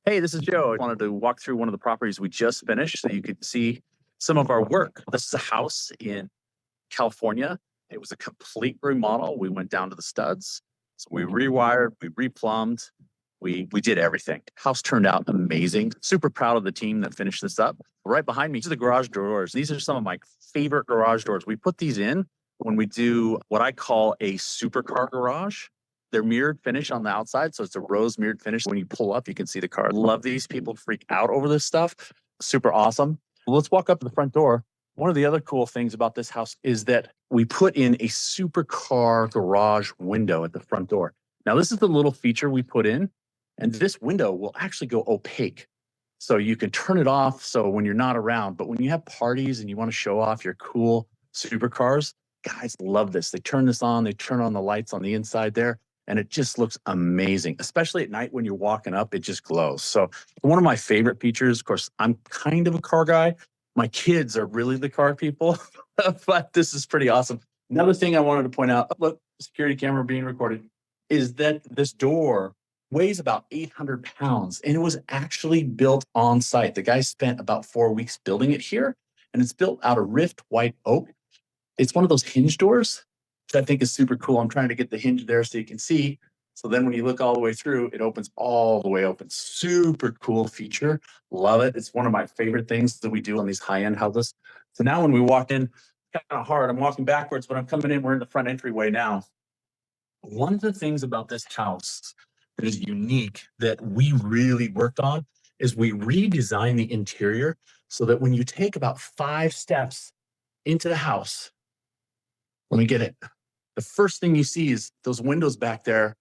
Hey, this is Joe. I wanted to walk through one of the properties we just finished so you could see some of our work. This is a house in California. It was a complete remodel. We went down to the studs. So we rewired, we replumbed, we did everything. House turned out amazing. Super proud of the team that finished this up. Right behind me, these are the garage doors. These are some of my favorite garage doors. We put these in when we do what I call a supercar garage. They're mirrored finish on the outside. So it's a rose mirrored finish. When you pull up, you can see the car. Love these. People freak out over this stuff. Super awesome. Well, let's walk up to the front door. One of the other cool things about this house is that we put in a supercar garage window at the front door. Now, this is the little feature we put in, and this window will actually go opaque. So you can turn it off so when you're not around, but when you have parties and you want to show off your cool supercars, guys love this. They turn this on, they turn on the lights on the inside there, and it just looks amazing, especially at night when you're walking up, it just glows. So one of my favorite features, of course, I'm kind of a car guy. My kids are really the car people, but this is pretty awesome. Another thing I wanted to point out, look, security camera being recorded, is that this door weighs about 800 pounds and it was actually built on site. The guy spent about 4 weeks building it here, and it's built out of rift white oak. It's one of those hinge doors, which I think is super cool. I'm trying to get the hinge there so you can see. So then when you look all the way through, it opens all the way open. Super cool feature. Love it. It's one of my favorite things that we do on these high-end houses. So now when we walk in, kind of hard, I'm walking backwards, but I'm coming in, we're in the front entryway now. One of the things about this house that is unique that we really worked on is we redesigned the interior so that when you take about 5 steps into the house, let me get it. The first thing you see is those windows back there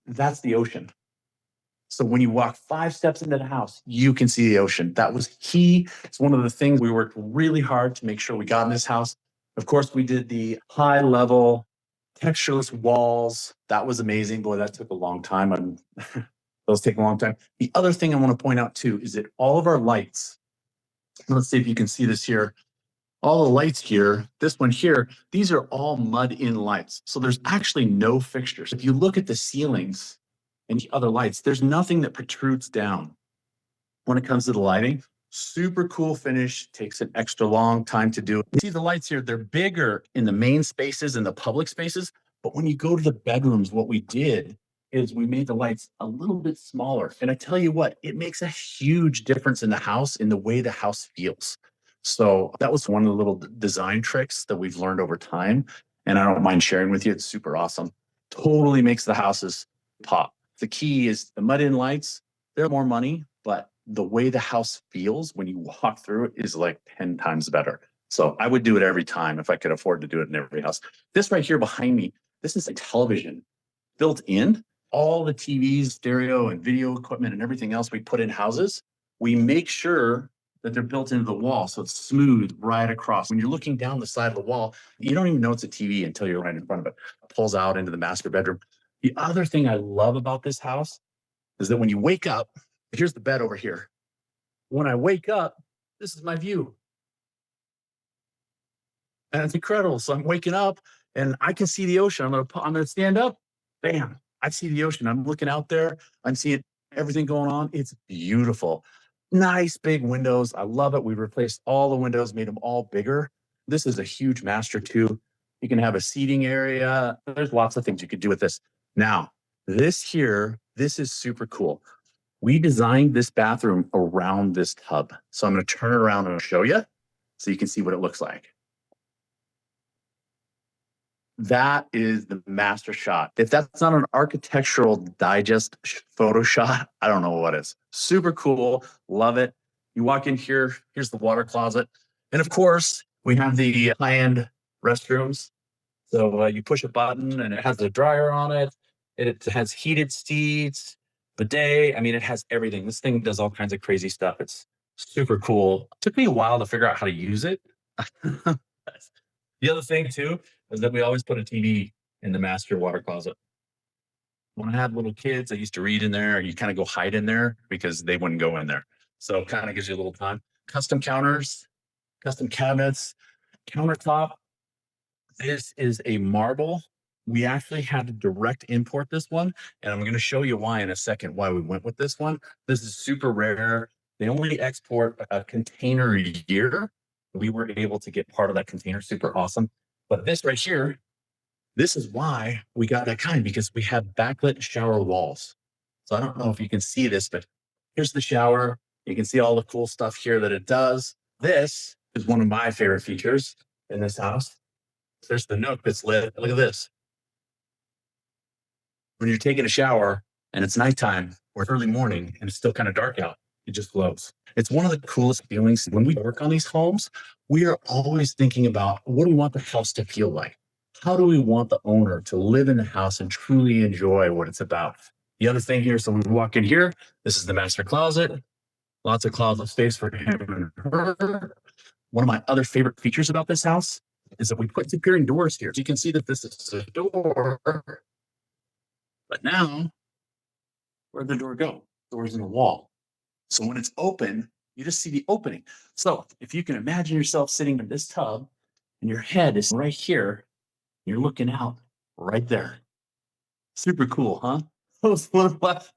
that's the ocean. So when you walk 5 steps into the house, you can see the ocean. That was key. It's one of the things we worked really hard to make sure we got in this house. Of course, we did the high level textureless walls. That was amazing. Boy, that took a long time. Those take a long time. The other thing I want to point out too is that all of our lights, let's see if you can see this here. All the lights here, this one here, these are all mud in lights. So there's actually no fixtures. If you look at the ceilings and the other lights, there's nothing that protrudes down. When it comes to the lighting, super cool finish, takes an extra long time to do. You see the lights here, they're bigger in the main spaces and the public spaces. But when you go to the bedrooms, what we did is we made the lights a little bit smaller. And I tell you what, it makes a huge difference in the house, in the way the house feels. So that was one of the little design tricks that we've learned over time. And I don't mind sharing with you. It's super awesome. Totally makes the houses pop. The key is the mud in lights. They're more money, but the way the house feels when you walk through it is like 10 times better. So I would do it every time if I could afford to do it in every house. This right here behind me, this is a television built in. All the TVs, stereo, and video equipment and everything else we put in houses, we make sure that they're built into the wall. So it's smooth right across. When you're looking down the side of the wall, you don't even know it's a TV until you're right in front of it. It pulls out into the master bedroom. The other thing I love about this house is that when you wake up, here's the bed over here. When I wake up, this is my view. And it's incredible. So I'm waking up and I can see the ocean. I'm gonna stand up. Bam. I see the ocean. I'm looking out there. I'm seeing everything going on. It's beautiful. Nice big windows. I love it. We replaced all the windows, made them all bigger. This is a huge master too. You can have a seating area. There's lots of things you could do with this. Now, this here, this is super cool. We designed this bathroom around this tub. So I'm going to turn it around and show you so you can see what it looks like. That is the master shot. If that's not an architectural digest photo shot, I don't know what is. Super cool. Love it. You walk in here, here's the water closet. And of course, we have the high-end restrooms. So you push a button and it has a dryer on it. It has heated seats, bidet. I mean, it has everything. This thing does all kinds of crazy stuff. It's super cool. It took me a while to figure out how to use it. The other thing too is that we always put a TV in the master water closet. When I had little kids, I used to read in there. You kind of go hide in there because they wouldn't go in there. So it kind of gives you a little time. Custom counters, custom cabinets, countertop. This is a marble We actually had to direct import this one, and I'm going to show you why in a second, why we went with this one. This is super rare. They only export a container a year. We were able to get part of that container, super awesome. But this right here, this is why we got that kind, because we have backlit shower walls. So I don't know if you can see this, but here's the shower. You can see all the cool stuff here that it does. This is one of my favorite features in this house. There's the nook that's lit. Look at this. When you're taking a shower and it's nighttime or early morning and it's still kind of dark out, it just glows. It's one of the coolest feelings. When we work on these homes, we are always thinking about, what do we want the house to feel like? How do we want the owner to live in the house and truly enjoy what it's about? The other thing here, so we walk in here, this is the master closet. Lots of closet space for him and her. One of my other favorite features about this house is that we put securing doors here. So you can see that this is a door, but now where'd the door go? Door's in the wall. So when it's open, you just see the opening. So if you can imagine yourself sitting in this tub and your head is right here, you're looking out right there. Super cool, huh? That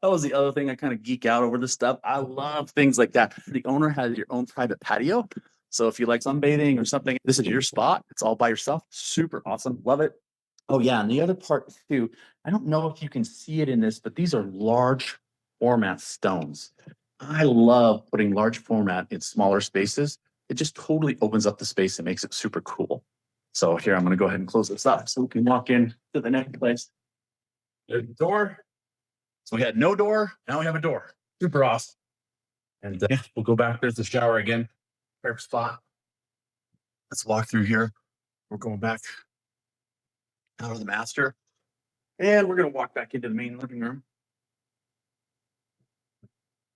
was the other thing I kind of geek out over this stuff. I love things like that. The owner has your own private patio. So if you like sunbathing or something, this is your spot. It's all by yourself. Super awesome. Love it. Oh, yeah. And the other part too, I don't know if you can see it in this, but these are large format stones. I love putting large format in smaller spaces. It just totally opens up the space and makes it super cool. So here, I'm going to go ahead and close this up so we can walk in to the next place. There's the door. So we had no door. Now we have a door. Super awesome. And yeah, we'll go back. There's the shower again. Perfect spot. Let's walk through here. We're going back out of the master. And we're going to walk back into the main living room.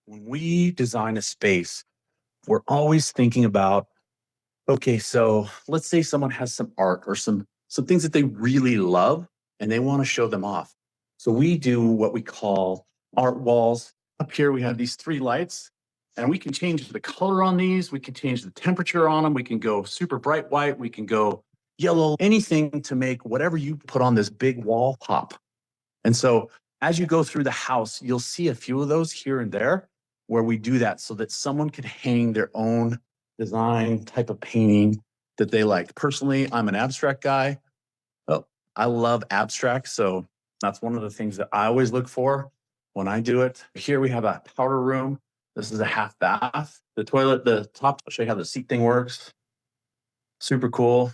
When we design a space, we're always thinking about, okay, so let's say someone has some art or some things that they really love and they want to show them off. So we do what we call art walls. Up here, we have these 3 lights, and we can change the color on these. We can change the temperature on them. We can go super bright white. We can go yellow, anything to make whatever you put on this big wall pop. And so as you go through the house, you'll see a few of those here and there where we do that so that someone can hang their own design type of painting that they like. Personally, I'm an abstract guy. Oh, I love abstract. So that's one of the things that I always look for when I do it. Here we have a powder room. This is a half bath. The toilet, the top, I'll show you how the seat thing works. Super cool.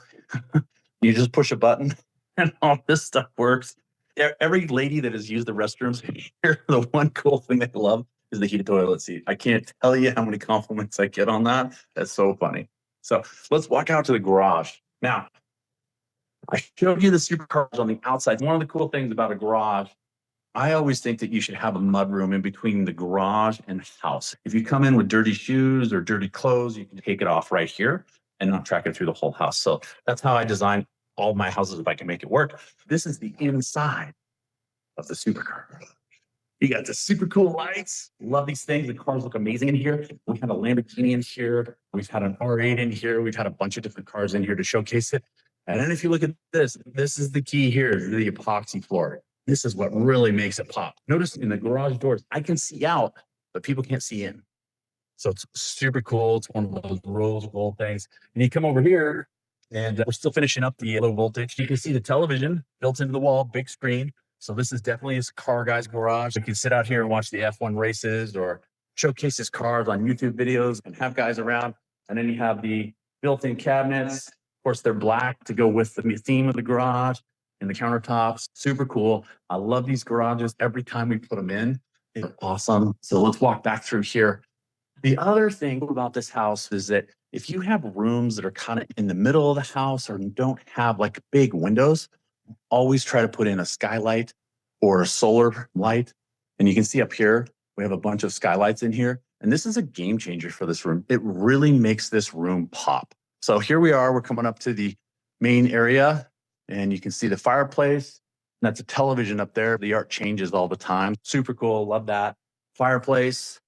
You just push a button and all this stuff works. Every lady that has used the restrooms here, the one cool thing they love is the heated toilet seat. I can't tell you how many compliments I get on that. That's so funny. So let's walk out to the garage. Now, I showed you the supercars on the outside. One of the cool things about a garage, I always think that you should have a mudroom in between the garage and house. If you come in with dirty shoes or dirty clothes, you can take it off right here and not track it through the whole house. So that's how I design all my houses if I can make it work. This is the inside of the supercar. You got the super cool lights. Love these things. The cars look amazing in here. We have a Lamborghini in here. We've had an R8 in here. We've had a bunch of different cars in here to showcase it. And then if you look at this is the key here, the epoxy floor. This is what really makes it pop. Notice in the garage doors, I can see out, but people can't see in. So it's super cool. It's one of those rose gold things. And you come over here and we're still finishing up the low voltage. You can see the television built into the wall, big screen. So this is definitely his car guy's garage. You can sit out here and watch the F1 races or showcase his cars on YouTube videos and have guys around. And then you have the built-in cabinets. Of course, they're black to go with the theme of the garage and the countertops. Super cool. I love these garages. Every time we put them in, they're awesome. So let's walk back through here. The other thing about this house is that if you have rooms that are kind of in the middle of the house or don't have like big windows, always try to put in a skylight or a solar light. And you can see up here, we have a bunch of skylights in here. And this is a game changer for this room. It really makes this room pop. So here we are, we're coming up to the main area and you can see the fireplace. That's a television up there. The art changes all the time. Super cool, love that. Fireplace.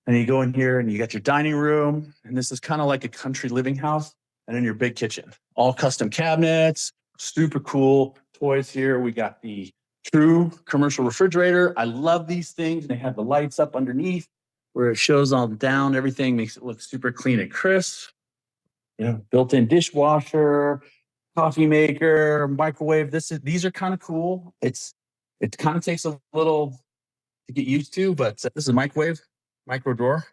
And you go in here and you got your dining room. And this is kind of like a country living house. And then your big kitchen, all custom cabinets, super cool, toys here. We got the true commercial refrigerator. I love these things. They have the lights up underneath where it shows all down. Everything makes it look super clean and crisp. You know, built-in dishwasher, coffee maker, microwave. These are kind of cool. It kind of takes a little to get used to, but this is a microwave, micro drawer.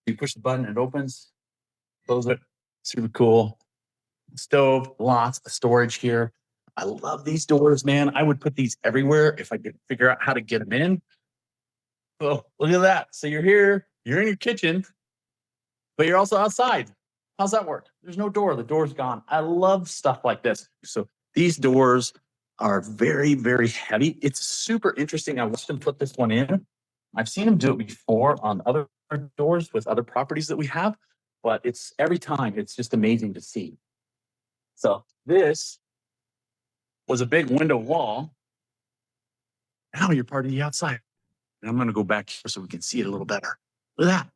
You push the button, it opens, close it. Super cool. Stove, lots of storage here. I love these doors, man. I would put these everywhere if I could figure out how to get them in. Oh, look at that. So you're here, you're in your kitchen, but you're also outside. How's that work? There's no door. The door's gone. I love stuff like this. So these doors are very, very heavy. It's super interesting. I watched them put this one in. I've seen them do it before on other doors with other properties that we have, but it's every time it's just amazing to see. So this was a big window wall. Now you're part of the outside. And I'm going to go back here so we can see it a little better. Look at that.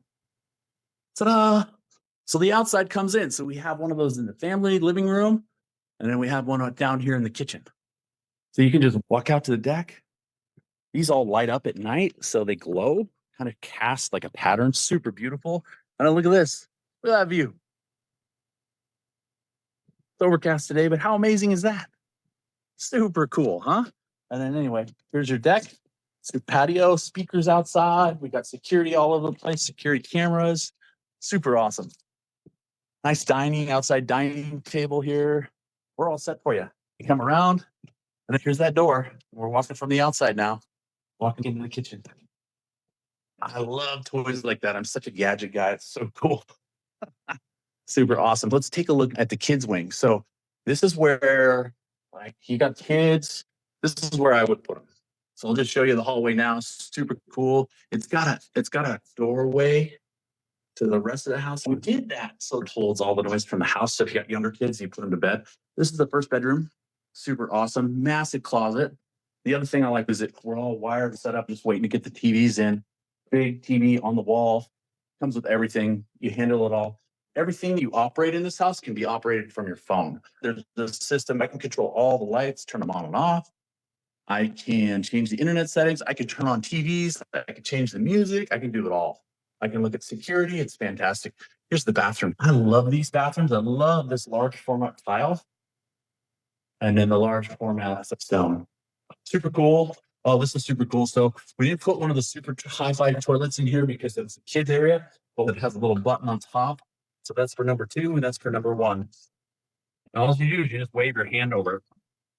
Ta-da! So the outside comes in. So we have one of those in the family living room, and then we have one down here in the kitchen. So you can just walk out to the deck. These all light up at night, so they glow, kind of cast like a pattern. Super beautiful. And then look at this. Look at that view. It's overcast today, but how amazing is that? Super cool, huh? And then anyway, here's your deck. It's your patio, speakers outside. We got security all over the place, security cameras. Super awesome. Nice outside dining table here. We're all set for you. You come around, and then here's that door. We're walking from the outside now, walking into the kitchen. I love toys like that. I'm such a gadget guy. It's so cool. Super awesome. Let's take a look at the kids' wing. So this is where, like, you got kids. This is where I would put them. So I'll just show you the hallway now. Super cool. It's got a doorway to the rest of the house. We did that so it holds all the noise from the house. So if you got younger kids, you put them to bed. This is the first bedroom. Super awesome. Massive closet. The other thing I like is we're all wired and set up, just waiting to get the TVs in. Big TV on the wall. Comes with everything. You handle it all. Everything you operate in this house can be operated from your phone. There's the system. I can control all the lights, turn them on and off. I can change the internet settings. I can turn on TVs. I can change the music. I can do it all. I can look at security. It's fantastic. Here's the bathroom. I love these bathrooms. I love this large format tile. And then the large format stone. Super cool. Oh, this is super cool. So we didn't put one of the super hi-fi toilets in here because it's a kids area, but it has a little button on top. So that's for number 2, and that's for number 1. And all you do is you just wave your hand over it.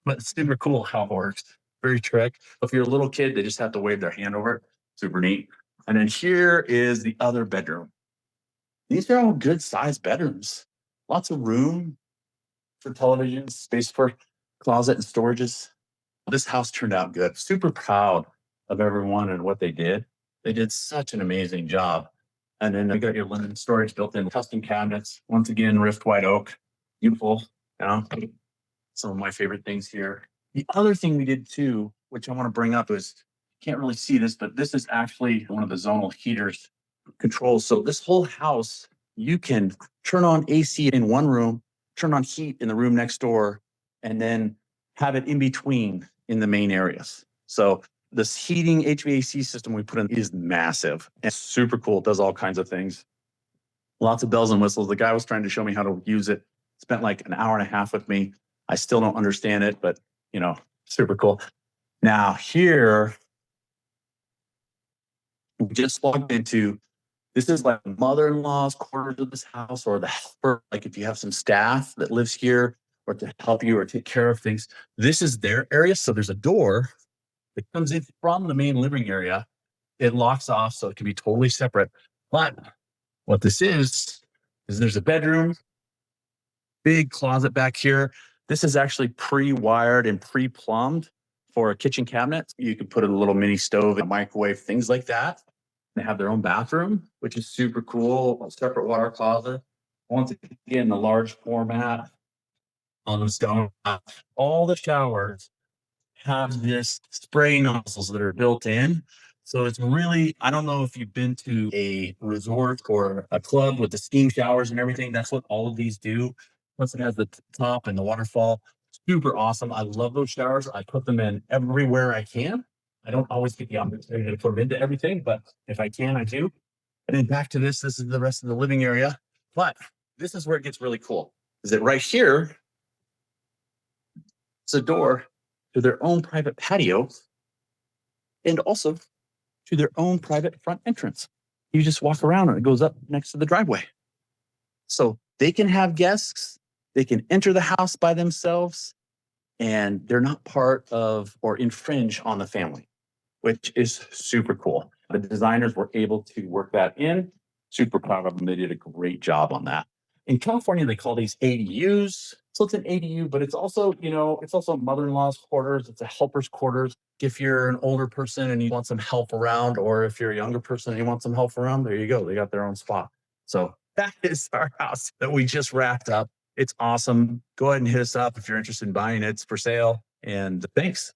But it's super cool how it works. Very trick. If you're a little kid, they just have to wave their hand over it. Super neat. And then here is the other bedroom. These are all good sized bedrooms. Lots of room for televisions, space for closet and storages. This house turned out good. Super proud of everyone and what they did. They did such an amazing job. And then you got your linen storage built in, custom cabinets. Once again, rift white oak. Beautiful. You know, some of my favorite things here. The other thing we did too, which I want to bring up, is can't really see this, but this is actually one of the zonal heaters controls. So this whole house, you can turn on AC in one room, turn on heat in the room next door, and then have it in between in the main areas. So this heating HVAC system we put in is massive and super cool. It does all kinds of things. Lots of bells and whistles. The guy was trying to show me how to use it. Spent like an hour and a half with me. I still don't understand it, but you know, super cool. Now here, we just logged into, this is like mother-in-law's quarters of this house, or the helper, like if you have some staff that lives here or to help you or take care of things. This is their area. So there's a door that comes in from the main living area. It locks off so it can be totally separate. But what this is there's a bedroom, big closet back here. This is actually pre-wired and pre-plumbed for a kitchen cabinet. You can put a little mini stove, a microwave, things like that. They have their own bathroom, which is super cool. A separate water closet. Once again, the large format on the stone. All the showers have this spray nozzles that are built in. So it's really, I don't know if you've been to a resort or a club with the steam showers and everything. That's what all of these do. Plus it has the top and the waterfall. super awesome. I love those showers. I put them in everywhere I can. I don't always get the opportunity to put them into everything, but if I can, I do. And then back to this. This is the rest of the living area. But this is where it gets really cool. Is that right here? It's a door to their own private patio and also to their own private front entrance. You just walk around and it goes up next to the driveway. So they can have guests, they can enter the house by themselves, and they're not part of or infringe on the family, which is super cool. The designers were able to work that in. Super proud of them. They did a great job on that. In California, they call these ADUs. So it's an ADU, but it's also, it's also mother-in-law's quarters. It's a helper's quarters. If you're an older person and you want some help around, or if you're a younger person and you want some help around, there you go. They got their own spot. So that is our house that we just wrapped up. It's awesome. Go ahead and hit us up if you're interested in buying it. It's for sale. And thanks.